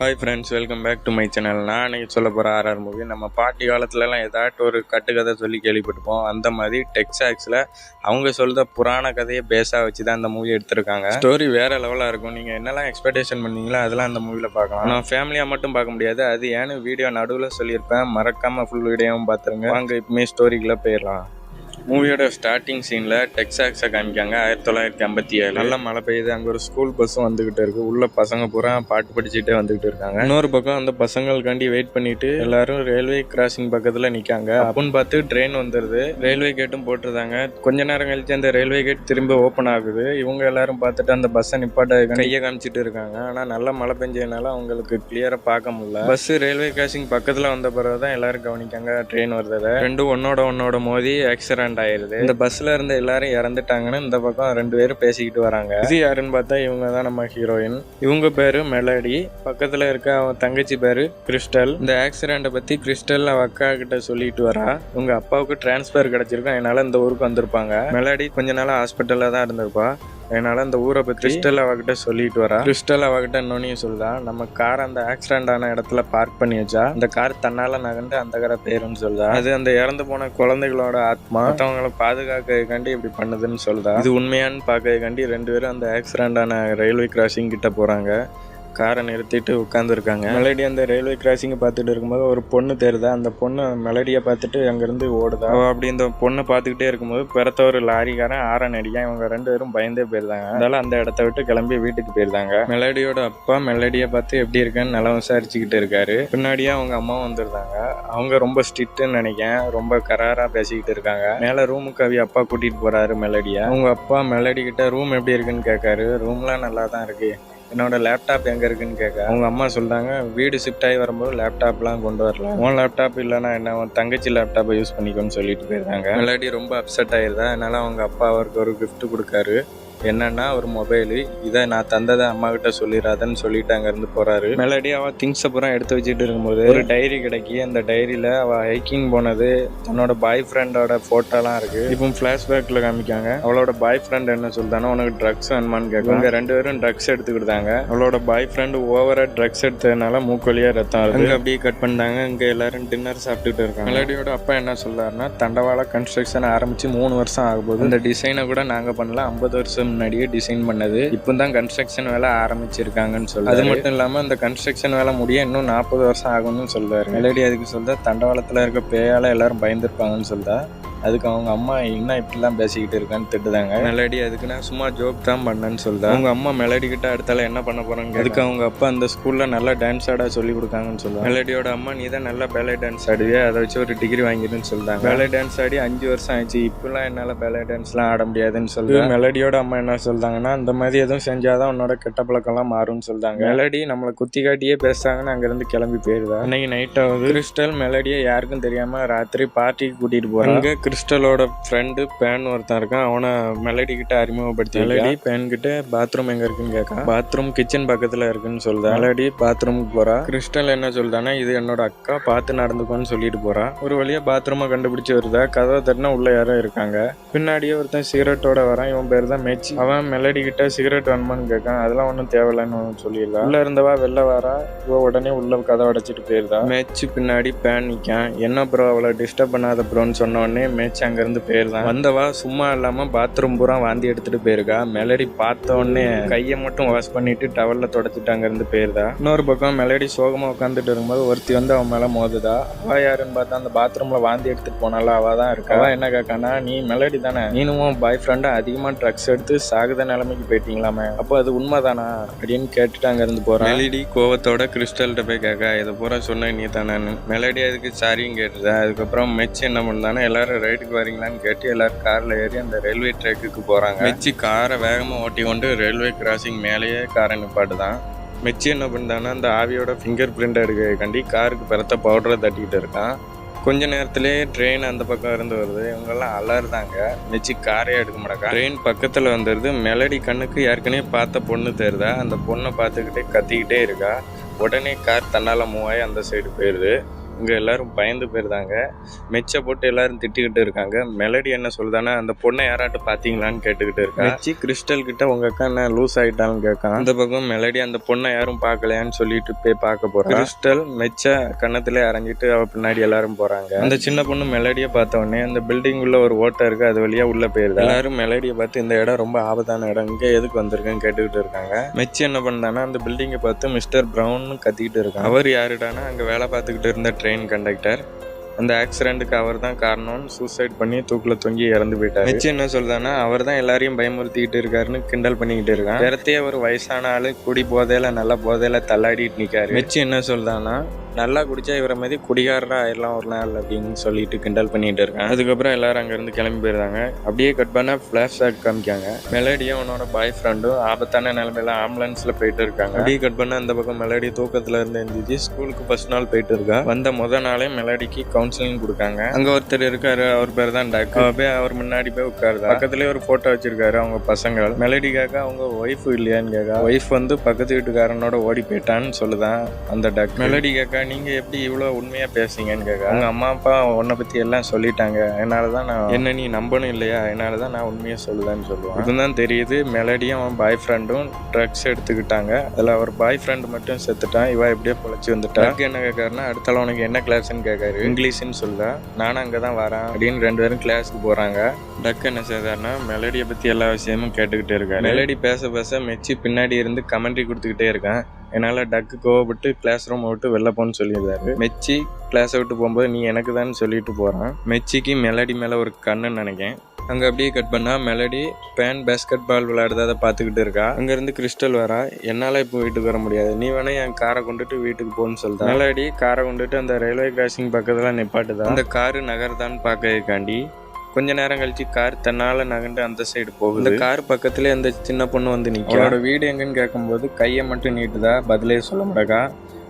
Hi friends, welcome back to my channel. நான் இன்றைக்கி சொல்ல போகிற ஆர்ஆர் மூவி. நம்ம பாட்டி காலத்துலலாம் ஏதாட்டும் ஒரு கட்டுக்கதை சொல்லி கேள்விப்பட்டிருப்போம். அந்த மாதிரி டெக்ஸாக்ஸில் அவங்க சொல்கிற புராண கதையை பேஸாக வச்சு தான் அந்த மூவி எடுத்திருக்காங்க. ஸ்டோரி வேறு லெவலாக இருக்கும். நீங்கள் என்னெல்லாம் எக்ஸ்பெக்டேஷன் பண்ணீங்களோ அதெல்லாம் அந்த மூவியில் பார்க்கலாம். நான் ஃபேமிலியாக மட்டும் பார்க்க முடியாது, அது ஏன்னு வீடியோ நடுவில் சொல்லியிருப்பேன். மறக்காமல் ஃபுல் வீடியோவும் பார்த்துருங்க. வாங்க இப்போமே ஸ்டோரிக்குள்ளே போயிடலாம். மூவியோட ஸ்டார்டிங் சீனில் டெக்ஸாக்ஸை காமிக்காங்க. 1957 நல்ல மழை பெய்யுது. அங்கே ஒரு ஸ்கூல் பஸ்ஸும் வந்துக்கிட்டு இருக்கு. உள்ள பசங்க பூரா பாட்டு படிச்சுட்டே வந்துகிட்டு இருக்காங்க. இன்னொரு பக்கம் அந்த பசங்களுக்காண்டி வெயிட் பண்ணிட்டு எல்லாரும் ரயில்வே கிராசிங் பக்கத்தில் நிற்காங்க. அப்புன்னு பார்த்து ட்ரெயின் வந்துடுது. ரயில்வே கேட்டும் போட்டுருந்தாங்க. கொஞ்ச நேரம் கழிச்சு அந்த ரயில்வே கேட் திரும்ப ஓப்பன் ஆகுது. இவங்க எல்லாரும் பார்த்துட்டு அந்த பஸ்ஸை நிப்பாட்ட கையை காமிச்சிட்டு இருக்காங்க. ஆனால் நல்ல மழை பெஞ்சதுனால அவங்களுக்கு கிளியராக பார்க்க முடியல. பஸ் ரயில்வே கிராசிங் பக்கத்தில் வந்த பிறகு தான் எல்லாரும் கவனிக்காங்க ட்ரெயின் வருது. ரெண்டும் ஒன்னோட மோதி ஆக்சிடென்ட் ஆயிருது. இந்த பஸ்ல இருந்து எல்லாரும் இறந்துட்டாங்கன்னு இந்த பக்கம் 2 பேரும் பேசிக்கிட்டு வராங்க. இது யாருன்னு பார்த்தா இவங்க தான் நம்ம ஹீரோயின். இவங்க பேரு மெலடி. பக்கத்துல இருக்க அவன் தங்கச்சி பேரு கிறிஸ்டல். இந்த ஆக்சிடென்ட்டை பத்தி கிறிஸ்டல் அவ அக்கா கிட்ட சொல்லிட்டு வரா. இவங்க அப்பாவுக்கு டிரான்ஸ்பர் கிடைச்சிருக்கும், அதனால இந்த ஊருக்கு வந்திருப்பாங்க. மெலடி கொஞ்ச நாள் ஹாஸ்பிட்டல்ல தான் இருந்திருப்பா. அதனால அந்த ஊரை பற்றி கிறிஸ்டல் அவகிட்ட சொல்லிட்டு வரா. கிறிஸ்டல் அவகிட்ட இன்னொன்னையும் சொல்லுதா, நம்ம கார் அந்த ஆக்சிடென்ட் ஆன இடத்துல பார்க் பண்ணி வச்சா இந்த கார் தன்னால நகர்ந்து அந்த காரை பேருன்னு சொல்லுதா. அது அந்த இறந்து போன குழந்தைகளோட ஆத்மா மற்றவங்களை பாதுகாக்கிறதுக்காண்டி இப்படி பண்ணுதுன்னு சொல்லுதா. இது உண்மையான்னு பார்க்கறதுக்காண்டி 2 பேரும் அந்த ஆக்சிடென்ட் ஆன ரயில்வே கிராசிங் கிட்ட போறாங்க. காரை நிறுத்திட்டு உட்காந்துருக்காங்க. மெலடி அந்த ரயில்வே கிராசிங்கை பார்த்துட்டு இருக்கும்போது ஒரு பொண்ணு தெரியுதா. அந்த பொண்ணு மெலடியை பார்த்துட்டு அங்கேருந்து ஓடுதா. அப்படி இந்த பொண்ணை பார்த்துக்கிட்டே இருக்கும்போது பிறத்த ஒரு லாரிக்காரன் ஆரன் அடிக்கான். இவங்க 2 பேரும் பயந்தே போயிருந்தாங்க. அதனால அந்த இடத்த விட்டு கிளம்பி வீட்டுக்கு போயிருந்தாங்க. மெலடியோட அப்பா மெலடியை பார்த்து எப்படி இருக்குன்னு நல்லா விசாரிச்சுக்கிட்டு இருக்காரு. பின்னாடியே அவங்க அம்மாவும் வந்துருந்தாங்க. அவங்க ரொம்ப ஸ்ட்ரிக்ட்னு நினைக்கிறேன். ரொம்ப கராராக பேசிக்கிட்டு இருக்காங்க. மேலே ரூமுக்கு அப்பா கூட்டிகிட்டு போகிறாரு மெலடியை. அவங்க அப்பா மெலடி கிட்ட ரூம் எப்படி இருக்குன்னு கேட்காரு. ரூம்லாம் நல்லா தான் இருக்கு, என்னோட லேப்டாப் எங்கே இருக்குன்னு கேட்க அவங்க அம்மா சொல்கிறாங்க, வீடு ஷிஃப்ட் ஆகி வரும்போது லேப்டாப்லாம் கொண்டு வரலாம், உன் லேப்டாப் இல்லைன்னா என்ன உன் தங்கச்சி லேப்டாப்பை யூஸ் பண்ணிக்கோன்னு சொல்லிட்டு போயிருக்காங்க. மெலடி ரொம்ப அப்செட் ஆயிருதா. அதனால அவங்க அப்பா அவருக்கு ஒரு கிஃப்ட் கொடுக்காரு. என்னன்னா ஒரு மொபைலு. இதை நான் தந்ததை அம்மா கிட்ட சொல்லிடாதன்னு சொல்லிட்டு அங்கேருந்து போறாரு. மெலடி அவள் திங்ஸை பூரா எடுத்து வச்சுட்டு இருக்கும்போது ஒரு டைரி கிடைக்கி. அந்த டைரியில அவள் ஹைக்கிங் போனது, தன்னோட பாய் ஃப்ரெண்டோட போட்டோலாம் இருக்கு. இப்போ ஃபிளாஷ்பேக்ல காமிக்காங்க. அவளோட பாய் ஃப்ரெண்ட் என்ன சொல்லிட்டானோ, உனக்கு ட்ரக்ஸ் வேணுமான்னு கேட்காங்க. 2 பேரும் ட்ரக்ஸ் எடுத்துக்கிட்டாங்க. அவளோட பாய் ஃப்ரெண்டு ஓவரா ட்ரக்ஸ் எடுத்ததுனால மூக்கொலியா ரத்தம் இருக்கு. அப்படியே கட் பண்ணாங்க. இங்க எல்லாரும் டின்னர் சாப்பிட்டுட்டு இருக்காங்க. மெலடியோட அப்பா என்ன சொல்றாருன்னா, தண்டவாள கன்ஸ்ட்ரக்ஷன் ஆரம்பிச்சு 3 வருஷம் ஆகும்போது இந்த டிசைனை கூட நாங்க பண்ணல, 50 வருஷம் முன்னாடியே டிசைன் பண்ணது, இப்பதான் கன்ஸ்ட்ரக்ஷன் வேலை ஆரம்பிச்சிருக்காங்கன்னு சொல்லுது. அது மட்டும் இல்லாம இந்த கன்ஸ்ட்ரக்ஷன் வேலை முடிய இன்னும் 40 வருஷம் ஆகும்னு சொல்றாரு. மெலடி அதுக்கு சொல்ற, தண்டவாளத்துல இருக்க பேயால எல்லாரும் பயந்துருப்பாங்கன்னு சொல்றா. அதுக்கு அவங்க அம்மா என்ன இப்படிலாம் பேசிக்கிட்டு இருக்கான்னு திட்டுதாங்க. மெலடி அதுக்கு நான் சும்மா ஜோக் தான் பண்ணேன்னு சொல்றா. அவங்க அம்மா மெலடி கிட்ட அடுத்தால என்ன பண்ண போறாங்க. அதுக்கு அவங்க அப்பா அந்த ஸ்கூல்ல நல்லா டான்ஸ் ஆட சொல்லி கொடுக்காங்கன்னு சொல்லுவாங்க. மெலடியோட அம்மா, நீ தான் நல்லா பேலே டான்ஸ் ஆடுவே, அதை வச்சு ஒரு டிகிரி வாங்கிடுன்னு சொல்றாங்க. பேலே டான்ஸ் ஆடி 5 வருஷம் ஆயிடுச்சு, இப்பெல்லாம் என்னால பேலே டான்ஸ்லாம் ஆட முடியாதுன்னு சொல்றேன். மெலடியோட அம்மா என்ன சொல்றாங்கன்னா, அந்த மாதிரி எதுவும் செஞ்சாதான் உன்னோட கெட்ட பழக்கம்லாம் மாறும்னு சொல்றாங்க. மெலடி நம்மளை குத்தி காட்டியே பேசுறாங்கன்னு அங்கிருந்து கிளம்பி போயிருதா. அன்னைக்கு நைட் ஆகுது. கிறிஸ்டல் மெலடியை யாருக்கும் தெரியாம ராத்திரி பார்ட்டிக்கு கூட்டிட்டு போறாங்க. கிறிஸ்டலோட ஃப்ரெண்டு பேன் ஒருத்தன் இருக்கான். அவனை மெலடி கிட்ட அறிமுகப்படுத்தி மெலடி பேன் கிட்ட பாத்ரூம் எங்க இருக்குன்னு கேட்கான். பாத்ரூம் கிச்சன் பக்கத்துல இருக்குன்னு சொல்றா. மெலடி பாத்ரூமுக்கு போறா. கிறிஸ்டல் என்ன சொல்றானா, இது என்னோட அக்கா, பார்த்து நடந்துக்கோன்னு சொல்லிட்டு போறா. ஒரு வழியா பாத்ரூமை கண்டுபிடிச்சு வருதா. கதவை தட்டினா உள்ள யாரும் இருக்காங்க. பின்னாடியே ஒருத்தன் சிகரெட்டோட வரான். இவன் பேர் தான் மெச்சி. அவன் மெலடி கிட்ட சிகரெட் வேணுமான்னு கேட்கான். அதெல்லாம் ஒன்றும் தேவையில்லைன்னு சொல்லிடலாம். உள்ள இருந்தவா வெளில வரா. இவ உடனே உள்ள கதை அடைச்சிட்டு போயிருந்தா. மேட்ச் பின்னாடி பேன் நிக்கான். என்ன ப்ரோ அவளை டிஸ்டர்ப் பண்ணாத ப்ரோன்னு சொன்ன உடனே மேட்ச் அங்கிருந்து போயிருந்தான். வந்தவா சும்மா இல்லாம பாத்ரூம் பூரா வாந்தி எடுத்துட்டு போயிருக்கா. மெலடி பார்த்த உடனே கையை மட்டும் வாஷ் பண்ணிட்டு டவல்ல தொடச்சிட்டு அங்கிருந்து போயிருந்தா. இன்னொரு பக்கம் மெலடி சோகமா உட்காந்துட்டு இருக்கும்போது ஒருத்தி வந்து அவன் மேல மோதுதா. அவ யாருன்னு பார்த்தா அந்த பாத்ரூம்ல வாந்தி எடுத்துட்டு போனால அவ தான் இருக்கா. அவ என்ன கேட்கானா, நீ மெலடி தானே, நீனும் பாய் ஃப்ரெண்டா அதிகமா ட்ரக்ஸ் எடுத்து சாகுத நிலைமைக்கு போயிட்டீங்களாமே, அப்போ அது உண்மைதானா அப்படின்னு கேட்டுட்டு அங்க இருந்து போறான். மெலடி கோவத்தோட கிறிஸ்டல்கிட்ட போய் கேட்கா, இதை பூரா சொன்ன நீ தானு. மெலடி அதுக்கு சாரியும் கேட்டுதா. அதுக்கப்புறம் மெச்சு என்ன பண்ணானா, எல்லாரும் ரைட்டுக்கு வரீங்களான்னு கேட்டு எல்லாரும் கார்ல ஏறி அந்த ரயில்வே ட்ராக்குக்கு போறாங்க. மெச்சி காரை வேகமா ஓட்டி கொண்டு ரயில்வே கிராசிங் மேலேயே காரை நிப்பாட்டுதான். மெச்சி என்ன பண்ணிட்டான்னா, அந்த ஆவியோட ஃபிங்கர் பிரிண்ட் எடுக்கண்டி காருக்கு பிறத்த பவுடரை தட்டிக்கிட்டு இருக்கான். கொஞ்ச நேரத்திலேயே ட்ரெயின் அந்த பக்கம் இருந்து வருது. இவங்கெல்லாம் அலறுதாங்க. மெச்சி காரே எடுக்க மாட்டாங்க. ட்ரெயின் பக்கத்துல வந்துடுது. மெலடி கண்ணுக்கு ஏற்கனவே பார்த்த பொண்ணு தெரியுதா. அந்த பொண்ணை பார்த்துக்கிட்டே கத்திக்கிட்டே இருக்கா. உடனே கார் தன்னால மூவ் ஆகி அந்த சைடு போயிடுது. இங்கே எல்லாரும் பயந்து போயிருந்தாங்க. மெச்சை போட்டு எல்லாரும் திட்டிக்கிட்டு இருக்காங்க. மெலடி என்ன சொல்லுதானா, அந்த பொண்ணை யாராட்டு பார்த்தீங்களான்னு கேட்டுக்கிட்டு இருக்கா. மெச்சி கிறிஸ்டல் கிட்ட உங்க அக்கா என்ன லூஸ் ஆகிட்டான்னு கேட்கான். அந்த பக்கம் மெலடி அந்த பொண்ணை யாரும் பார்க்கலையான்னு சொல்லிட்டு போய் பார்க்க போறான். கிறிஸ்டல் மெச்ச கண்ணத்திலே அரைஞ்சிட்டு அவ பின்னாடி எல்லாரும் போறாங்க. அந்த சின்ன பொண்ணு மெலடியை பார்த்த உடனே அந்த பில்டிங் உள்ள ஒரு ஓட்டை இருக்கு, அது வழியா உள்ள போயிருது. எல்லாரும் மெலடியை பார்த்து இந்த இடம் ரொம்ப ஆபத்தான இடம், இங்கே எதுக்கு வந்திருக்குன்னு கேட்டுக்கிட்டு இருக்காங்க. மெச்சி என்ன பண்ணானா அந்த பில்டிங்கை பார்த்து மிஸ்டர் பிரவுன் கத்திக்கிட்டு இருக்கான். அவர் யாருடானா அங்கே வேலை பார்த்துக்கிட்டு இருந்த ட்ரெயின் கண்டக்டர். அந்த ஆக்சிடென்ட்டுக்கு அவர் தான் காரணம்னு சூசைட் பண்ணி தூக்கில் தொங்கி இறந்து போயிட்டார். மெச்சி என்ன சொல்லுதானா, அவர் தான் எல்லாரையும் பயமுறுத்திக்கிட்டு இருக்காருன்னு கிண்டல் பண்ணிக்கிட்டு இருக்கான். இடத்தையே ஒரு வயசான ஆளு குடி போதையில நல்ல போதையில தள்ளாடிட்டு நிற்காரு. மெச்சி என்ன சொல்லுதானா, நல்லா குடிச்சா இவரை மாதிரி குடிகாரரா ஆயிடலாம் ஒரு நாள் அப்படின்னு சொல்லிட்டு கிண்டல் பண்ணிட்டு இருக்கான். அதுக்கப்புறம் எல்லாரும் அங்கேருந்து கிளம்பி போயிருந்தாங்க. அப்படியே கட் பண்ண ஃபிளாஷ்பேக் காமிக்காங்க. மெலடியும் அவனோட பாய் ஃப்ரெண்டும் ஆபத்தான நிலைமையில ஆம்புலன்ஸ்ல போயிட்டு இருக்காங்க. அப்படியே கட் பண்ண அந்த பக்கம் மெலடி தூக்கத்துல இருந்து எழுந்திரிச்சு ஸ்கூலுக்கு ஃபர்ஸ்ட் நாள் போயிட்டு இருக்கா. வந்த முத நாளே மெலடிக்கு கவுன்சிலிங் கொடுக்காங்க. அங்க ஒருத்தர் இருக்காரு, அவர் பேர் தான் டக். போய் அவர் முன்னாடி போய் உட்காருதா. பக்கத்துலேயே ஒரு போட்டோ வச்சிருக்காரு அவங்க பசங்க. மெலடி கேட்க அவங்க ஒய்ஃப் இல்லையான்னு கேட்க, ஒய்ஃப் வந்து பக்கத்து வீட்டுக்காரனோட ஓடி போயிட்டான்னு சொல்லுதான் அந்த டக். மெலடி கேட்க, நீங்க எப்படி இவ்வளவு உண்மையா பேசுங்கன்னு கேட்க, அவங்க அம்மா அப்பா உன்னை பத்தி எல்லாம் சொல்லிட்டாங்க, அதனாலதான் நான் என்ன நீ நம்பணும் இல்லையா, அதனாலதான் நான் உண்மையா சொல்லுதான்னு சொல்லுவான். இதுதான் தெரியுது மெலடியும் அவன் பாய் ஃப்ரெண்டும் ட்ரக்ஸ் எடுத்துக்கிட்டாங்க. அதுல அவர் பாய் ஃப்ரெண்ட் மட்டும் செத்துட்டான். இவ எப்படியே பொழைச்சி வந்துட்டா. என்ன கேட்காருன்னா, அடுத்தால உனக்கு என்ன கிளாஸ்ன்னு கேட்காரு. இங்கிலீஷ்ன்னு சொல்ல, நானும் அங்கதான் வரேன் அப்படின்னு 2 பேரும் கிளாஸுக்கு போறாங்க. டக் என்ன செய்தாருன்னா மெலடியை பத்தி எல்லா விஷயமும் கேட்டுக்கிட்டே இருக்காரு. மெலடி பேச பேச மெச்சி பின்னாடி இருந்து கமெண்ட்ரி கொடுத்துக்கிட்டே இருக்கான். என்னால் டக்கு கோவப்பட்டு கிளாஸ் ரூம் விட்டு வெளில போன்னு சொல்லியிருந்தாரு. மெச்சி கிளாஸை விட்டு போகும்போது நீ எனக்கு தான் சொல்லிட்டு போகிறான். மெச்சிக்கு மெலடி மேலே ஒரு கண்ணுன்னு நினைக்கிறேன். அங்கே அப்படியே கட் பண்ணால் மெலடி பேஸ்கெட் பால் விளையாடுறத பார்த்துக்கிட்டு இருக்கா. அங்கேருந்து கிறிஸ்டல் வரா. என்னால் இப்போ வீட்டுக்கு வர முடியாது, நீ வேணா என் காரை கொண்டுட்டு வீட்டுக்கு போன்னு சொல்லிட்டா. மெலடி காரை கொண்டுட்டு அந்த ரயில்வே கிராசிங் பக்கத்தில் நிப்பாட்டுதான். அந்த காரு நகர்தான்னு பார்க்கறதுக்காண்டி கொஞ்ச நேரம் கழிச்சு கார் தன்னால நகண்டு அந்த சைடு போகுது. இந்த கார் பக்கத்துல அந்த சின்ன பொண்ணு வந்து நிற்கும். அவளோட வீடு எங்கன்னு கேட்கும்போது கையை மட்டும் நீட்டுதா, பதிலே சொல்ல மாட்டேக்கா.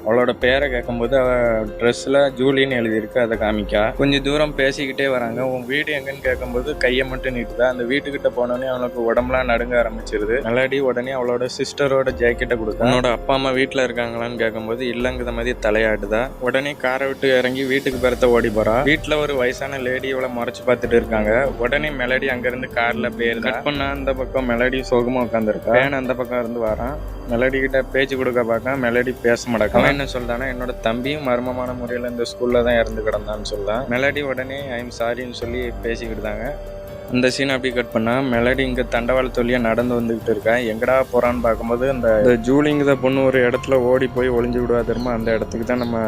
அவளோட பேரை கேட்கும்போது அவள் ட்ரெஸ்ஸில் ஜூலின்னு எழுதியிருக்கு, அதை காமிக்கா. கொஞ்சம் தூரம் பேசிக்கிட்டே வராங்க. உன் வீடு எங்கன்னு கேட்கும்போது கையை மட்டும் நீட்டுதா. அந்த வீட்டுக்கிட்ட போனோடனே அவனுக்கு உடம்புலாம் நடுங்க ஆரம்பிச்சிருது. மெலடி உடனே அவளோட சிஸ்டரோட ஜாக்கெட்டை கொடுத்தா. அவனோட அப்பா அம்மா வீட்டில் இருக்காங்களான்னு கேட்கும்போது இல்லைங்கிற மாதிரி தலையாட்டுதா. உடனே காரை விட்டு இறங்கி வீட்டுக்கு பெறத்த ஓடி போறா. வீட்டில் ஒரு வயசான லேடி இவளை முறைச்சு பார்த்துட்டு இருக்காங்க. உடனே மெலடி அங்கேருந்து காரில் போயிருந்தா. கட் பண்ணா அந்த பக்கம் மெலடி சோகமா உட்காந்துருக்கா. பேன் அந்த பக்கம் இருந்து வரான். மெலடி கிட்ட பேச்சு கொடுக்க பார்க்க மெலடி பேச மாட்டாங்க. என்ன சொல்றானா, என்னோட தம்பியும் மர்மமான முறையில் இந்த ஸ்கூல்ல தான் இறந்து கிடந்தான்னு சொல்ல, மெலடி உடனே ஐம் சாரின்னு சொல்லி பேசிக்கிட்டாங்க. அந்த சீன் அப்படி கட் பண்ணா மெலடி இங்க தண்டவாள தொழியா நடந்து வந்துகிட்டு இருக்கா. எங்கடா போறான்னு பார்க்கும்போது அந்த ஜூலிங்கிற பொண்ணு ஒரு இடத்துல ஓடி போய் ஒளிஞ்சு விடுவா தெரியுமா, அந்த இடத்துக்கு தான் நம்ம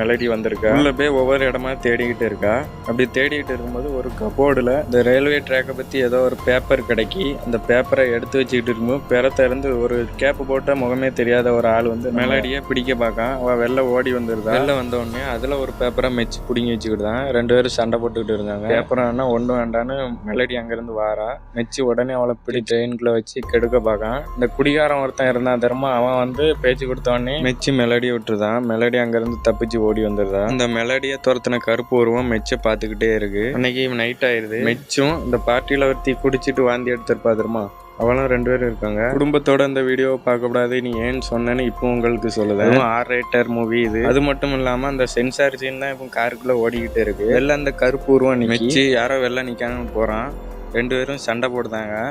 மெலடி வந்திருக்கா. உள்ள போய் ஒவ்வொரு இடமா தேடிக்கிட்டு இருக்கா. அப்படி தேடிக்கிட்டு இருக்கும்போது ஒரு கபோர்டுல இந்த ரயில்வே ட்ராக்கை பத்தி ஏதோ ஒரு பேப்பர் கிடைக்கி அந்த பேப்பரை எடுத்து வச்சுக்கிட்டு இருக்கும்போது பெறத்த இருந்து ஒரு கேப்பு போட்ட முகமே தெரியாத ஒரு ஆள் வந்து மெலடியை பிடிக்க பார்க்கான். அவ வெளில ஓடி வந்துருந்தா. வெளில வந்த உடனே அதுல ஒரு பேப்பரை மெச்சு பிடிங்கி வச்சுக்கிட்டு தான் 2 பேரும் சண்டை போட்டுக்கிட்டு இருந்தாங்க. பேப்பர் ஒன்றும் வேண்டான்னு மெலடி அங்கிருந்து வாரா. மெச்சி உடனே அவளை பிடி ட்ரெயின்குள்ள வச்சு கெடுக்க பார்க்கான். இந்த குடிகாரம் ஒருத்தன் இருந்தான் தெரியுமா, அவன் வந்து பேச்சு கொடுத்தோடனே மெச்சி மெலடியை விட்டுருதான். மெலடி அங்கிருந்து தப்பிச்சு ஓடி வந்துருதான். அந்த மெலடியை துரத்தின கருப்பு உருவம் மெச்சை பார்த்துக்கிட்டே இருக்கு. அன்னைக்கு நைட் ஆயிருது. மெச்சும் இந்த பார்ட்டியில ஒருத்தி குடிச்சிட்டு வாந்தி எடுத்திருப்பா தெரியுமா, அவளும் 2 பேரும் இருக்காங்க. குடும்பத்தோட இந்த வீடியோவை பார்க்கக்கூடாது நீ ஏன்னு சொன்னேன்னு இப்போ உங்களுக்கு சொல்லுது. R-rated மூவி இது. அது மட்டும் இல்லாம அந்த சென்சார் சீன் தான் இப்போ காருக்குள்ள ஓடிக்கிட்டு இருக்கு. வெளில அந்த கருப்பு உருவம் நினைச்சு யாரோ வெளில நிக்காம போறான். 2 பேரும் சண்டை போடுதாங்க.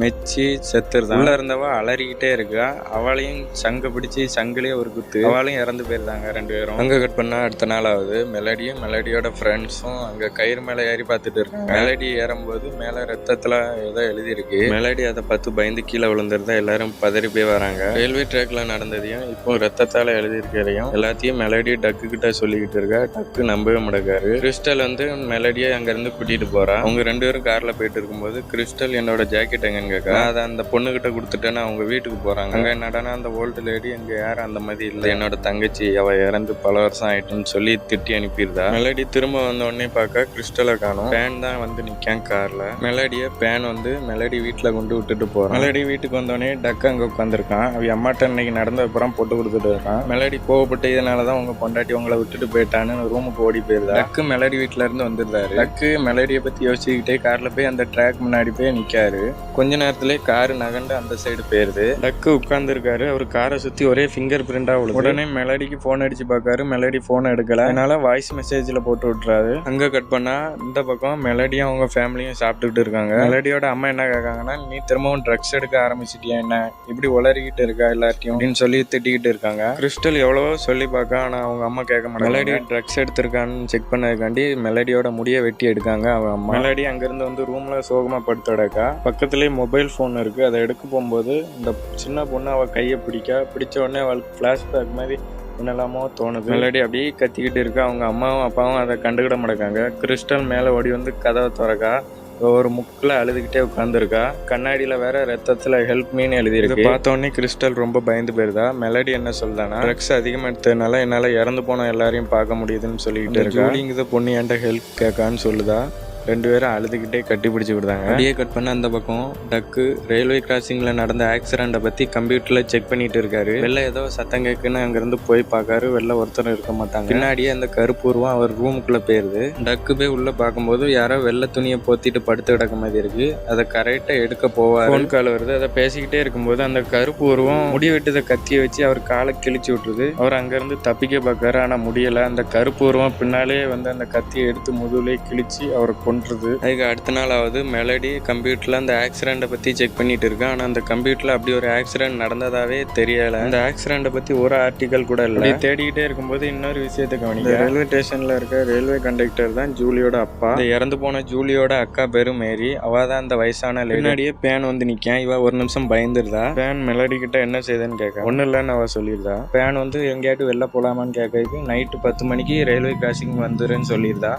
மெச்சி செத்துருதான். உள்ள இருந்தவ அலறிக்கிட்டே இருக்கா. அவளையும் சங்க பிடிச்சி சங்கிலே ஒரு குத்து. அவளையும் இறந்து போயிருந்தாங்க 2 பேரும். அங்க கட் பண்ணா அடுத்த நாள் ஆகுது. மெலடியும் மெலடியோட ஃப்ரெண்ட்ஸும் அங்க கயிறு மேல ஏறி பார்த்துட்டு இருக்காங்க. மெலடி ஏறும்போது மேல ரத்தத்துல ஏதோ எழுதி இருக்கு. மெலடி அதை பார்த்து பயந்து கீழே விழுந்துருந்தா எல்லாரும் பதறி போய் வராங்க. ரயில்வே ட்ராக்ல நடந்ததையும் இப்போ ரத்தத்தால எழுதி இருக்கிறதையும் எல்லாத்தையும் மெலடி டக்கு கிட்ட சொல்லிக்கிட்டு இருக்கா. டக்கு நம்பவே மாட்டேக்காரு. கிறிஸ்டல் வந்து மெலடியை அங்க இருந்து கூட்டிட்டு போறா. அவங்க 2 பேரும் கார்ல போயிட்டு இருக்கும்போது கிறிஸ்டல் என்னோட ஜாக்கெட் எங்க அதை அந்த பொண்ணு கிட்ட கொடுத்துட்டேன்னு அவங்க வீட்டுக்கு போறாங்க. அங்க என்னடா அந்த ஓல்டு லேடி எங்க யாரும் அந்த மாதிரி இல்லை, என்னோட தங்கச்சி அவ இறந்து பல வருஷம் ஆயிட்டுன்னு சொல்லி திட்டி அனுப்பிடுதா. மெலடி திரும்ப வந்த உடனே பார்க்க கிறிஸ்டலை காணும். பேன் தான் வந்து நிக்கான் கார்ல. மெலடிய பேன் வந்து மெலடி வீட்டுல கொண்டு விட்டுட்டு போறான். மெலடி வீட்டுக்கு வந்தோடனே டக்கு அங்க உட்காந்துருக்கான். அவ அம்மாட்ட இன்னைக்கு நடந்த அப்புறம் போட்டு கொடுத்துட்டு இருக்கான். மெலடி கோவப்பட்டு இதனாலதான் உங்க பொண்டாட்டி உங்களை விட்டுட்டு போயிட்டான்னு ரூமுக்கு ஓடி போயிருந்தா. டக்கு மெலடி வீட்டுல இருந்து வந்துருந்தாரு. டக்கு மெலடியை பத்தி யோசிச்சுக்கிட்டே கார்ல போய் அந்த ட்ராக் முன்னாடி போய் நிக்காரு. கொஞ்ச கொஞ்ச நேரத்திலே கார் நகண்டு அந்த சைடு போயிருது. டக்கு உட்கார்ந்துருக்காரு. அவர் காரை சுத்தி ஒரே ஃபிங்கர் பிரிண்டா விழுது. உடனே மெலடிக்கு போன் அடிச்சு பார்க்காரு. மெலடி போன் எடுக்கல. அதனால வாய்ஸ் மெசேஜ்ல போட்டு விட்டுறாரு. அங்க கட் பண்ணா இந்த பக்கம் மெலடியும் அவங்க ஃபேமிலியும் சாப்பிட்டுக்கிட்டு இருக்காங்க. மெலடியோட அம்மா என்ன கேட்காங்கன்னா, நீ திரும்பவும் ட்ரக்ஸ் எடுக்க ஆரம்பிச்சிட்டியா, என்ன இப்படி உளறிக்கிட்டு இருக்கா எல்லாத்தையும் அப்படின்னு சொல்லி திட்டிக்கிட்டு இருக்காங்க. கிறிஸ்டல் எவ்வளவோ சொல்லி பார்க்க, ஆனா அவங்க அம்மா கேட்க மாட்டாங்க. மெலடி ட்ரக்ஸ் எடுத்திருக்கான்னு செக் பண்ணதுக்காண்டி மெலடியோட முடிய வெட்டி எடுக்காங்க அவங்க அம்மா. மெலடி அங்கிருந்து வந்து ரூம்ல சோகமா படுத்தடக்கா. பக்கத்துலயே மொபைல் போன் இருக்கு. அதை எடுக்க போகும்போது இந்த சின்ன பொண்ணு அவ கையை பிடிச்ச உடனே அவளுக்கு பிளாஷ்பேக் மாதிரி என்னெல்லாமோ தோணுது. மெலடி அப்படியே கத்திக்கிட்டு இருக்கு. அவங்க அம்மாவும் அப்பாவும் அதை கண்டுக்கிட மாட்டாங்க. கிறிஸ்டல் மேலே ஓடி வந்து கதவை திறக்கா. ஒரு முக்கில் அழுதுகிட்டே உட்காந்துருக்கா. கண்ணாடியில் வேற ரத்தத்தில் ஹெல்ப் மீன்னு எழுதியிருக்கு. பார்த்தோன்னே கிறிஸ்டல் ரொம்ப பயந்து போயிருதா. மெலடி என்ன சொல்லுதானா, ட்ரக்ஸ் அதிகமாக எடுத்ததுனால என்னால் இறந்து போன எல்லாரையும் பார்க்க முடியுதுன்னு சொல்லிக்கிட்டு இருக்கா. ஜூலிங்கிற பொண்ணு என்கிட்ட ஹெல்ப் கேட்கான்னு சொல்லுதா. ரெண்டு பேரும் அழுதுகிட்டே கட்டி பிடிச்சி விடுதாங்க. அப்படியே கட் பண்ண அந்த பக்கம் டக்கு ரயில்வே கிராசிங்ல நடந்த ஆக்சிடென்ட்டை பத்தி கம்ப்யூட்டர்ல செக் பண்ணிட்டு இருக்காரு. வெளில ஏதோ சத்தம் கேட்குன்னு அங்கிருந்து போய் பார்க்காரு. வெளில ஒருத்தரும் இருக்க மாட்டாங்க. பின்னாடியே அந்த கருப்பூர்வம் அவர் ரூமுக்குள்ள போயிருது. டக்கு போய் உள்ள பார்க்கும்போது யாரோ வெள்ளை துணியை போத்திட்டு படுத்து கிடக்க மாதிரி இருக்கு. அதை கரெக்டா எடுக்க போவார். ஃபோன் கால் வருது. அதை பேசிக்கிட்டே இருக்கும்போது அந்த கருப்பூர்வம் முடி வெட்டுத கத்தியை வச்சு அவர் காலை கிழிச்சு விட்டுருது. அவர் அங்கிருந்து தப்பிக்க பார்க்காரு. ஆனா முடியல. அந்த கருப்பூர்வம் பின்னாலே வந்து அந்த கத்தியை எடுத்து முதுகுலே கிழிச்சு அவரை அதுக்கு அடுத்த நாளாவது மெலடி கம்ப்யூட்டர்ல அந்த ஆக்சிடென்ட்டை பத்தி செக் பண்ணிட்டு இருக்கா. ஆனா அந்த கம்ப்யூட்டர்ல அப்படி ஒரு ஆக்சிடென்ட் நடந்ததாவே தெரியல. அந்த ஆக்சிடென்ட்டை பத்தி ஒரு ஆர்டிகல் கூட இல்ல. தேடிக்கிட்டே இருக்கும்போது இன்னொரு விஷயத்தை கவனிக்க, ரயில்வே ஸ்டேஷன்ல இருக்க ரயில்வே கண்டக்டர் தான் ஜூலியோட அப்பா. இறந்து போன ஜூலியோட அக்கா பேரு மேரி. அவ தான் அந்த வயசான முன்னாடியே பேன் வந்து நிக்கான். இவ ஒரு நிமிஷம் பயந்துருதா. பேன் மெலடி கிட்ட என்ன செய்யுதுன்னு கேட்க, ஒன்னும் இல்லன்னு அவ சொல்லியிருந்தா. பேன் வந்து எங்கேயாட்டு வெளில போலாமான்னு கேட்கறதுக்கு நைட்டு 10 மணிக்கு ரயில்வே கிராசிங் வந்துருன்னு சொல்லியிருந்தா.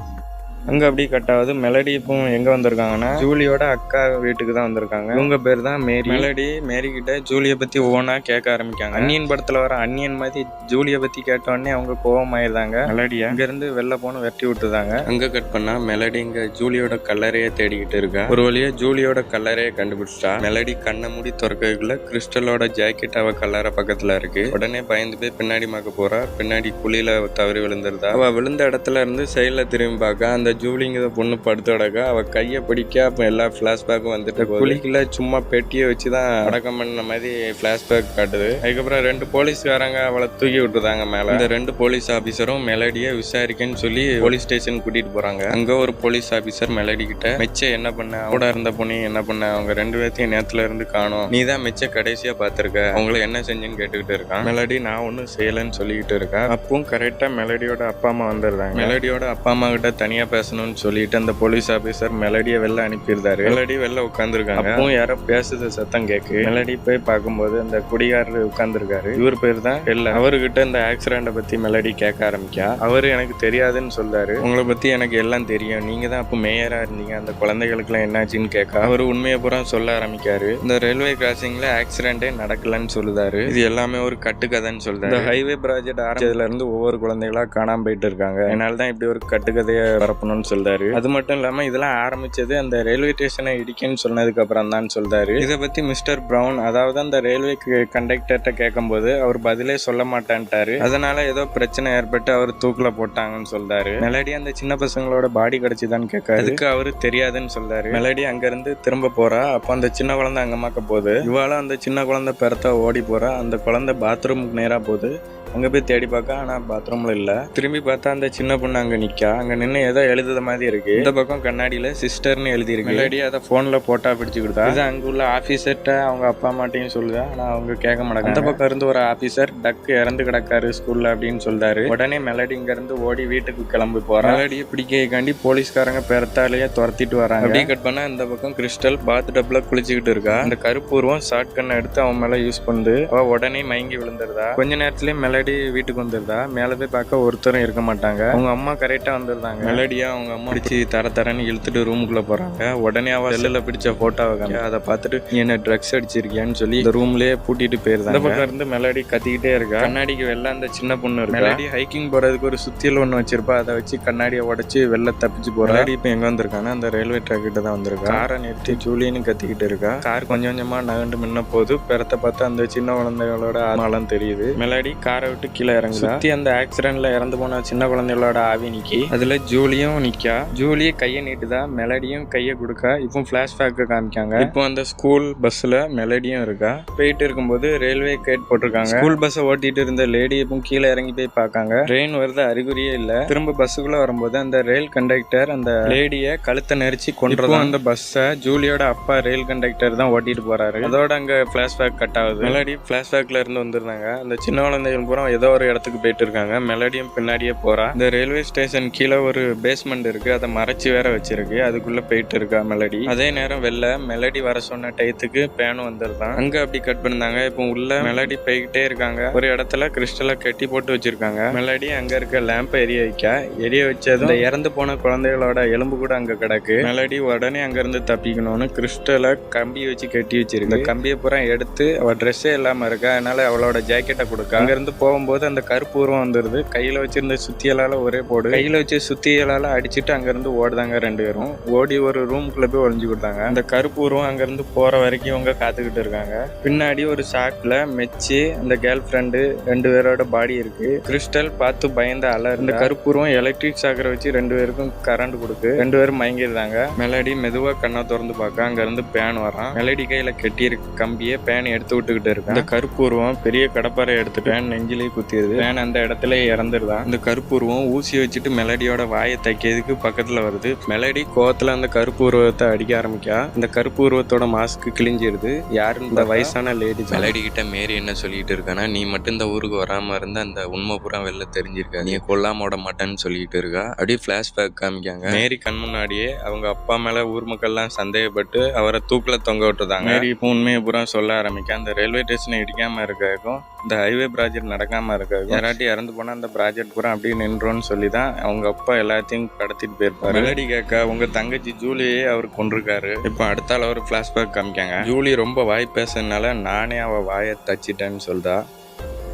அங்கே அப்படி கட்டாவது. மெலடி இப்போ எங்கே வந்திருக்காங்கன்னா ஜூலியோட அக்கா வீட்டுக்கு தான் வந்திருக்காங்க. இவங்க பேர் தான் மேரி. மெலடி மேரி கிட்ட ஜூலியை பற்றி ஒவ்வொன்றா கேட்க ஆரம்பிக்காங்க. அன்னியன் படத்தில் வர அன்னியன் மாதிரி ஜூலியை பற்றி கேட்டோடனே அவங்க கோவமாயிருந்தாங்க. மெலடியை அங்கேருந்து வெளில போன வெட்டி விட்டுதாங்க. அங்கே கட் பண்ணா மெலடி இங்கே ஜூலியோட கல்லறையை தேடிக்கிட்டு இருக்கா. ஒரு வழியா ஜூலியோட கல்லறையை கண்டுபிடிச்சிட்டா. மெலடி கண்ணை மூடி திறக்கக்குள்ள கிறிஸ்டலோட ஜாக்கெட் அவ கல்லறை பக்கத்தில் இருக்கு. உடனே பயந்து போய் பின்னாடி மக்க போறா. பின்னாடி குழியில தவறி விழுந்துருதா. அவ விழுந்த இடத்துல இருந்து சைடில் திரும்பி பார்க்க அந்த ஜூலிங்கிற பொண்ணு படுத்து அடக்க. அவ கையை பிடிக்க அப்ப எல்லா பிளாஷ்பேக்கும் வந்துட்டு குழிக்குள்ள சும்மா பெட்டியை வச்சுதான் அடக்கம் பண்ண மாதிரி பிளாஷ்பேக் காட்டுது. அதுக்கப்புறம் 2 போலீஸ்காரங்க அவளை தூக்கி விட்டுதாங்க மேல. இந்த 2 போலீஸ் ஆபீசரும் மெலடியை விசாரிக்கன்னு சொல்லி போலீஸ் ஸ்டேஷன் கூட்டிட்டு போறாங்க. அங்க ஒரு போலீஸ் ஆபீசர் மெலடி கிட்ட, மெச்ச என்ன பண்ண, கூட இருந்த பொண்ணு என்ன பண்ண, அவங்க 2 பேர்த்தையும் நேரத்துல இருந்து காணும், நீ தான் மெச்ச கடைசியா பாத்திருக்க, அவங்களை என்ன செஞ்சுன்னு கேட்டுக்கிட்டு இருக்கான். மெலடி நான் ஒன்னும் செய்யலன்னு சொல்லிக்கிட்டு இருக்கா. அப்பவும் கரெக்டா மெலடியோட அப்பா அம்மா வந்துடுறாங்க. மெலடியோட அப்பா அம்மா கிட்ட தனியா பேசணும்னு சொல்லிட்டு அந்த போலீஸ் ஆபீசர் மெலடியை வெளில அனுப்பியிருந்தாரு. மெலடி வெளில உட்காந்துருக்காங்க. அப்பவும் யாரோ பேசுறது சத்தம் கேக்கு. மெலடி போய் பார்க்கும்போது அந்த குடிகாரர் உட்கார்ந்துருக்காரு. இவர் பேர் தான் இல்ல. அவர்கிட்ட இந்த ஆக்சிடென்ட்டை பத்தி மெலடி கேட்க ஆரம்பிக்கா. அவரு எனக்கு தெரியாதுன்னு சொல்றாரு. உங்களை பத்தி எனக்கு எல்லாம் தெரியும், நீங்க தான் அப்ப மேயரா இருந்தீங்க, அந்த குழந்தைகளுக்கு எல்லாம் என்னாச்சுன்னு கேட்க அவரு உண்மையை பூரா சொல்ல ஆரம்பிக்காரு. இந்த ரயில்வே கிராசிங்ல ஆக்சிடென்டே நடக்கலன்னு சொல்லுதாரு. இது எல்லாமே ஒரு கட்டுக்கதைன்னு சொல்றாரு. இந்த ஹைவே ப்ராஜெக்ட் ஆரம்பிச்சதுல இருந்து ஒவ்வொரு குழந்தைகளா காணாம போயிட்டு இருக்காங்க. அதனாலதான் இப்படி ஒரு கட்டுக்கதையை பரப்பணும்னு சொல்றாரு. அது மட்டும் இல்லாம இதெல்லாம் ஆரம்பிச்சது அந்த ரயில்வே ஸ்டேஷனை இடிக்கன்னு சொன்னதுக்கு அப்புறம் தான் சொல்றாரு. இதை பத்தி மிஸ்டர் பிரவுன், அதாவது அந்த ரயில்வே கண்டக்டர்கிட்ட கேட்கும் போது அவர் பதிலே சொல்ல மாட்டான்ட்டாரு. அதனால ஏதோ பிரச்சனை ஏற்பட்டு அவர் தூக்குல போட்டாங்கன்னு சொல்றாரு. மெலடி அந்த சின்ன பசங்களோட பாடி கிடைச்சுதான்னு கேட்காரு. அதுக்கு அவரு தெரியாதுன்னு சொல்றாரு. மெலடி அங்க இருந்து திரும்ப போறா. அப்ப அந்த சின்ன குழந்தை அங்க மாக்க போகுது. இவாளும் அந்த சின்ன குழந்தை பெருத்தா ஓடி போறா. அந்த குழந்தை பாத்ரூமுக்கு நேரா போகுது. அங்க போய் தேடி பார்க்க, ஆனா பாத்ரூம்ல இல்ல. திரும்பி பார்த்தா அந்த சின்ன பொண்ணு அங்க நிக்கா. அங்க நின்று ஏதோ எழுதுத மாதிரி இருக்கு. இந்த பக்கம் கண்ணாடியில சிஸ்டர்னு எழுதி இருக்கு. மெலடி அதை போன்ல போட்டா பிடிச்சு கொடுத்தா. இது அங்க உள்ள ஆபீசர்ட்ட அவங்க அப்பா அம்மாட்டையும் சொல்லுதா. ஆனா அவங்க கேட்க மாட்டாங்க. அந்த பக்கம் இருந்து ஒரு ஆபீசர் டக்கு இறந்து கிடக்காரு ஸ்கூல்ல அப்படின்னு சொல்றாரு. உடனே மெலடி இங்க இருந்து ஓடி வீட்டுக்கு கிளம்பி போறா. மெலடியை பிடிக்காண்டி போலீஸ்காரங்க பெருத்தாலேயே துரத்திட்டு வராங்க. அப்படி கட் பண்ணா இந்த பக்கம் கிறிஸ்டல் பாத் டப்ல குளிச்சுக்கிட்டு இருக்கா. அந்த கருப்பூர்வம் ஷார்ட் கன் எடுத்து அவன் மேல யூஸ் பண்ணுது. அவ உடனே மயங்கி விழுந்துருதா. கொஞ்ச நேரத்திலேயே மெலடி வீட்டுக்கு வந்துருதா. மேல போய் பார்க்க ஒருத்தரும் இருக்க மாட்டாங்க. அவங்க அம்மா கரெக்டா வந்துருந்தாங்க. மெலடியா அவங்க அம்மா பிடிச்சி தரன்னு இழுத்துட்டு ரூமுக்குள்ள போறாங்க. உடனே அவ செல்லுல பிடிச்ச போட்டோவை அதை பார்த்துட்டு நீ என்ன ட்ரக்ஸ் அடிச்சிருக்கியான்னு சொல்லி இந்த ரூம்லயே பூட்டிட்டு போயிருந்தாங்க. இந்த பக்கம் இருந்து மெலடி கத்திக்கிட்டே இருக்கா. கண்ணாடிக்கு வெளில அந்த சின்ன பொண்ணு இருக்கு. மெலடி ஹைக்கிங் போறதுக்கு ஒரு சுத்தியல் ஒண்ணு வச்சிருப்பா. அதை வச்சு கண்ணாடியை உடைச்சு வெளில தப்பிச்சு போறா. மெலடி இப்ப எங்க வந்திருக்காங்க, அந்த ரயில்வே ட்ராக் கிட்ட தான் வந்திருக்கா. காரை நிறுத்தி ஜூலின்னு கத்திக்கிட்டு இருக்கா. கார் கொஞ்சம் கொஞ்சமா நகண்டு முன்ன போது பெறத்தை பார்த்து அந்த சின்ன குழந்தைகளோட ஆமாலாம் தெரியுது. மெலடி காரை காரை விட்டு கீழே இறங்குது. சுற்றி அந்த ஆக்சிடென்ட்ல இறந்து போன சின்ன குழந்தைகளோட ஆவி நிக்கி. அதில் ஜூலியும் நிக்கா. ஜூலி கையை நீட்டுதா, மெலடியும் கையை கொடுக்கா. இப்போ ஃபிளாஷ்பேக் காமிக்காங்க. இப்போ அந்த ஸ்கூல் பஸ்ஸில் மெலடியும் இருக்கா. போயிட்டு இருக்கும்போது ரயில்வே கேட் போட்டிருக்காங்க. ஸ்கூல் பஸ்ஸை ஓட்டிட்டு இருந்த லேடி இப்போ கீழே இறங்கி போய் பார்க்காங்க. ட்ரெயின் வருது அறிகுறியே இல்ல. திரும்ப பஸ்ஸுக்குள்ள வரும்போது அந்த ரயில் கண்டக்டர் அந்த லேடிய கழுத்தை நெரிச்சு கொண்டுறோம். அந்த பஸ்ஸை ஜூலியோட அப்பா ரயில் கண்டக்டர் தான் ஓட்டிட்டு போறாரு. அதோட அங்க பிளாஷ்பேக் கட் ஆகுது. மெலடி பிளாஷ்பேக்ல இருந்து வந்திருந்தாங்க. அந்த சின்ன குழந்தைகள் பூரா ஏதோ ஒரு இடத்துக்கு போயிட்டு இருக்காங்க. மெலடியும் பின்னாடியே போறா. இந்த ரயில்வே ஸ்டேஷன் கீழே ஒரு பேஸ்மெண்ட் இருக்கு. அதை மறைச்சு வேற வச்சிருக்கு. அதுக்குள்ள போயிட்டு இருக்கா மெலடி. அதே நேரம் வெளில மெலடி வர சொன்ன டயத்துக்கு பேனும் வந்துருந்தான். அங்க அப்படி கட் பண்ணிருந்தாங்க. இப்போ உள்ள மெலடி போய்கிட்டே இருக்காங்க. ஒரு இடத்துல கிறிஸ்டலை கட்டி போட்டு வச்சிருக்காங்க. மெலடி அங்க இருக்க லேம்ப எரிய வச்சது இந்த இறந்து போன குழந்தைகளோட எலும்பு கூட அங்க கிடக்கு. மெலடி உடனே அங்க இருந்து தப்பிக்கணும்னு கிறிஸ்டலை கம்பி வச்சு கட்டி வச்சிருக்கு. இந்த கம்பியை பூரா எடுத்து அவ ட்ரெஸ்ஸே இல்லாம இருக்கா. அதனால அவளோட ஜாக்கெட்டை கொடுக்க அங்க இருந்து போகும்போது அந்த கருப்பு உருவம் வந்துருது. கையில வச்சிருந்த சுத்தியலால ஒரே போடு. கையில வச்சு சுத்தியலால அடிச்சுட்டு அங்க இருந்து ஓடுதாங்க. ரெண்டு பேரும் ஓடி ஒரு ரூம்குள்ள போய் ஒளிஞ்சு கொடுத்தாங்க. அந்த கருப்பு உருவம் அங்க இருந்து போற வரைக்கும் இவங்க காத்துக்கிட்டு இருக்காங்க. பின்னாடி ஒரு ஷாக்ல மெச்சி அந்த கேர்ள் ஃப்ரெண்டு ரெண்டு பேரோட பாடி இருக்கு. கிறிஸ்டல் பார்த்து பயந்த அலர். இந்த கருப்புருவம் எலக்ட்ரிக் சாக்கரை வச்சு ரெண்டு பேருக்கும் கரண்ட் கொடுக்கு. ரெண்டு பேரும் மயங்கிருந்தாங்க. மெலடி மெதுவா கண்ணை திறந்து பார்க்க அங்க இருந்து பேன் வரான். மெலடி கையில கட்டி இருக்கு கம்பியை பேன் எடுத்து விட்டுக்கிட்டு இருக்கு. இந்த கருப்புருவம் பெரிய கடப்பாரை எடுத்து பேன் நெஞ்சிலேயே குத்திடுது. பேன் அந்த இடத்துல இறந்துருதான். இந்த கருப்புருவம் ஊசி வச்சுட்டு மெலடியோட வாயை தைக்கிறதுக்கு பக்கத்துல வருது. மெலடி கோவத்துல அந்த கருப்பு உருவத்தை அடிக்க ஆரம்பிக்கா. இந்த கருப்பு உருவத்தோட மாஸ்க் கிழிஞ்சிருது. யாருன்னு இந்த வயசான லேடி. மெலடி கிட்ட மேரி என்ன சொல்லிட்டு இருக்கானா, நீ மட்டும் இந்த ஊருக்கு வராம இருந்தா அந்த உண்மை பூரா வெளில தெரிஞ்சிருக்கா, நீ கொல்லாம விட மாட்டேன்னு சொல்லிட்டு இருக்கா. அப்படியே பிளாஷ்பேக் காமிக்காங்க. மேரி கண் முன்னாடியே அவங்க அப்பா மேல ஊர் மக்கள் எல்லாம் சந்தேகப்பட்டு அவரை தூக்கில தொங்க விட்டுதாங்க. மேரி இப்போ உண்மையை பூரா சொல்ல ஆரம்பிக்க. அந்த ரயில்வே ஸ்டேஷனை இடிக்காம இருக்காக்கும், இந்த ஹைவே ப்ராஜெக்ட் நடக்காம இருக்காக்கும், யாராட்டி இறந்து போனா அந்த ப்ராஜெக்ட் பூரா அப்படியே நின்றோன்னு சொல்லி தான் அவங்க அப்பா எல்லாத்தையும் கடத்திட்டு போயிருப்பாரு. மெலடி கேட்க உங்க தங்கச்சி ஜூலியே அவர் கொண்டிருக்காரு. இப்போ அடுத்தால ஒரு பிளாஷ்பேக் காமிக்காங்க. ஜூலி ரொம்ப வாய் பேசுறதுனால நானே அவ வாயை தச்சிட்டேன்னு சொல்றா.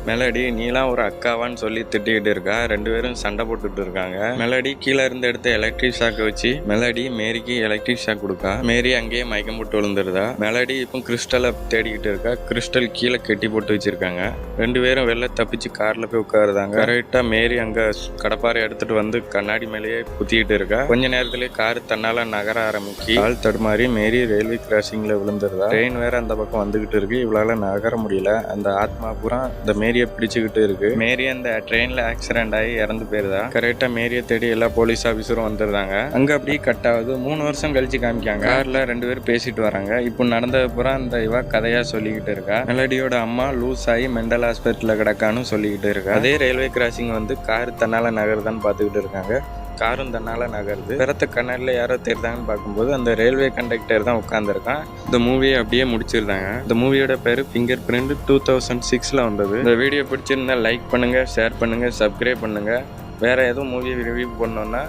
மெலடி நீலாம் ஒரு அக்காவான்னு சொல்லி திட்டிக்கிட்டு இருக்கா. ரெண்டு பேரும் சண்டை போட்டுட்டு இருக்காங்க. மெலடி கீழே இருந்து எடுத்த எலக்ட்ரிக் ஷாக்கை வச்சு மெலடி மேரிக்கு எலக்ட்ரிக் ஷாக் கொடுக்கா. மேரி அங்கேயே மயக்கம் போட்டு விழுந்துருதா. மெலடி இப்போ கிறிஸ்டலை தேடிக்கிட்டு இருக்கா. கிறிஸ்டல் கீழே கட்டி போட்டு வச்சிருக்காங்க. ரெண்டு பேரும் வெளில தப்பிச்சு கார்ல போய் உட்காருதாங்க. கரெக்டா மேரி அங்க கடப்பாரை எடுத்துட்டு வந்து கண்ணாடி மேலேயே குத்திக்கிட்டு இருக்கா. கொஞ்ச நேரத்திலேயே கார் தன்னால நகர ஆரம்பிச்சு கால் தடுமாறி மேரி ரயில்வே கிராசிங்ல விழுந்துருதா. ட்ரெயின் வேற அந்த பக்கம் வந்துகிட்டு இருக்கு. இவளால நகர முடியல. அந்த ஆத்மா பூரா இந்த மேரியை பிடிச்சுக்கிட்டு இருக்கு. மேரி அந்த ட்ரெயின்ல ஆக்சிடென்ட் ஆகி இறந்து போயிருதா. கரெக்டா மேரியை தேடி எல்லா போலீஸ் ஆபீசரும் வந்துருந்தாங்க. அங்க அப்படி கட் ஆகுது. 3 வருஷம் கழிச்சு காமிக்காங்க. கார்ல ரெண்டு பேரும் பேசிட்டு வராங்க. இப்போ நடந்தது பூரா அந்த இவ கதையா சொல்லிக்கிட்டு இருக்கா. மெலடியோட அம்மா லூஸ் ஆகி மெண்டல் ஹாஸ்பிட்டல்ல கிடக்கான்னு சொல்லிக்கிட்டு இருக்கா. அதே ரயில்வே கிராசிங் வந்து கார் தன்னால நகருதான்னு பாத்துக்கிட்டு இருக்காங்க. காரும் தன்னால நகருது. பிறத்த கண்ணாடியில் யாரோ தெரிந்தாங்கன்னு பார்க்கும்போது அந்த ரயில்வே கண்டக்டர் தான் உட்காந்துருக்கான். இந்த மூவியை அப்படியே முடிச்சிருந்தாங்க. இந்த மூவியோட பேரு ஃபிங்கர் பிரிண்ட் 2006ல் வந்தது. இந்த வீடியோ பிடிச்சிருந்தா லைக் பண்ணுங்க, ஷேர் பண்ணுங்க, சப்ஸ்கிரைப் பண்ணுங்க. வேற எதுவும் மூவி ரிவ்யூ பண்ணோன்னா